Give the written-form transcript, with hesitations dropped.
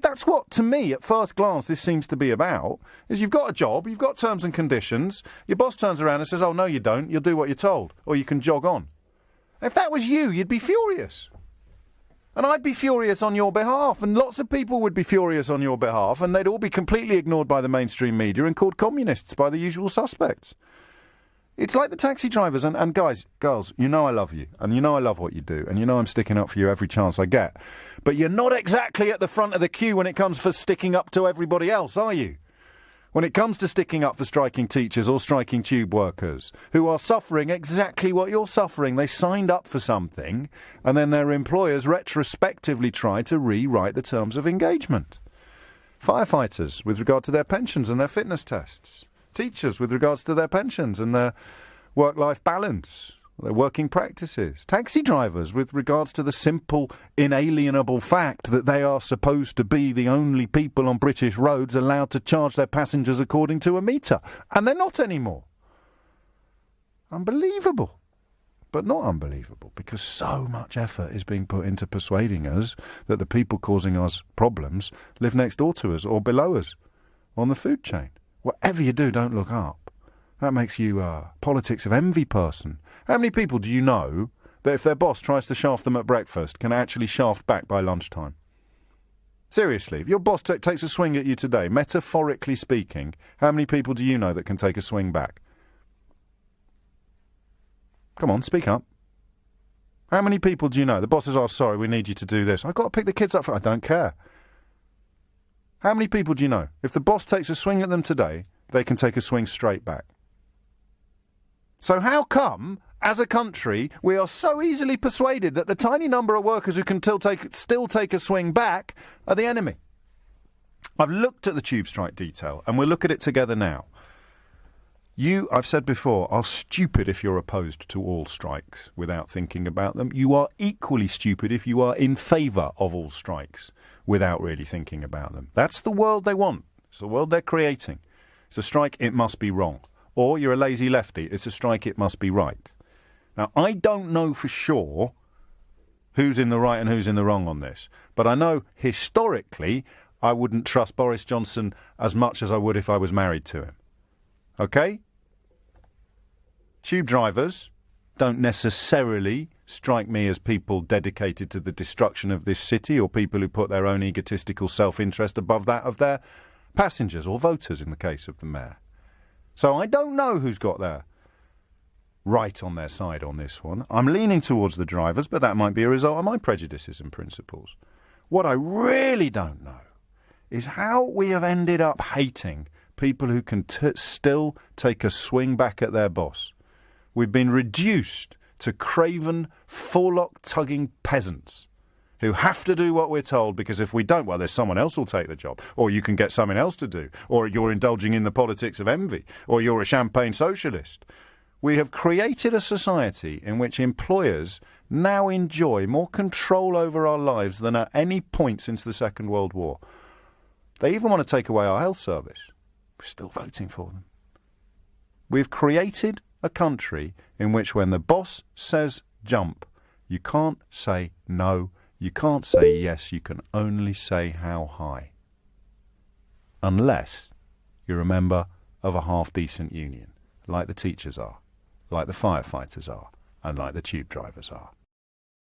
That's what, to me, at first glance, this seems to be about, is you've got a job, you've got terms and conditions, your boss turns around and says, oh, no, you don't, you'll do what you're told, or you can jog on. If that was you, you'd be furious. And I'd be furious on your behalf, and lots of people would be furious on your behalf, and they'd all be completely ignored by the mainstream media and called communists by the usual suspects. It's like the taxi drivers, and guys, girls, you know I love you, and you know I love what you do, and you know I'm sticking up for you every chance I get. But you're not exactly at the front of the queue when it comes for sticking up to everybody else, are you? When it comes to sticking up for striking teachers or striking tube workers, who are suffering exactly what you're suffering. They signed up for something, and then their employers retrospectively try to rewrite the terms of engagement. Firefighters, with regard to their pensions and their fitness tests. Teachers, with regards to their pensions and their work-life balance, their working practices. Taxi drivers, with regards to the simple, inalienable fact that they are supposed to be the only people on British roads allowed to charge their passengers according to a meter. And they're not anymore. Unbelievable. But not unbelievable, because so much effort is being put into persuading us that the people causing us problems live next door to us or below us on the food chain. Whatever you do, don't look up. That makes you a politics of envy person. How many people do you know that if their boss tries to shaft them at breakfast can actually shaft back by lunchtime? Seriously, if your boss takes a swing at you today, metaphorically speaking, how many people do you know that can take a swing back? Come on, speak up. How many people do you know? The boss says, oh, sorry, we need you to do this. I've got to pick the kids up. I don't care. How many people do you know? If the boss takes a swing at them today, they can take a swing straight back. So how come, as a country, we are so easily persuaded that the tiny number of workers who can still take a swing back are the enemy? I've looked at the tube strike detail, and we'll look at it together now. You, I've said before, are stupid if you're opposed to all strikes without thinking about them. You are equally stupid if you are in favour of all strikes without really thinking about them. That's the world they want. It's the world they're creating. It's a strike, it must be wrong. Or you're a lazy lefty, it's a strike, it must be right. Now, I don't know for sure who's in the right and who's in the wrong on this, but I know historically I wouldn't trust Boris Johnson as much as I would if I was married to him. OK? Tube drivers don't necessarily strike me as people dedicated to the destruction of this city or people who put their own egotistical self-interest above that of their passengers or voters in the case of the mayor. So I don't know who's got their right on their side on this one. I'm leaning towards the drivers, but that might be a result of my prejudices and principles. What I really don't know is how we have ended up hating people who can still take a swing back at their boss. We've been reduced to craven, forelock-tugging peasants who have to do what we're told because if we don't, well, there's someone else who'll take the job, or you can get something else to do, or you're indulging in the politics of envy, or you're a champagne socialist. We have created a society in which employers now enjoy more control over our lives than at any point since the Second World War. They even want to take away our health service. We're still voting for them. We've created a country in which when the boss says jump, you can't say no, you can't say yes, you can only say how high. Unless you're a member of a half-decent union, like the teachers are, like the firefighters are, and like the tube drivers are.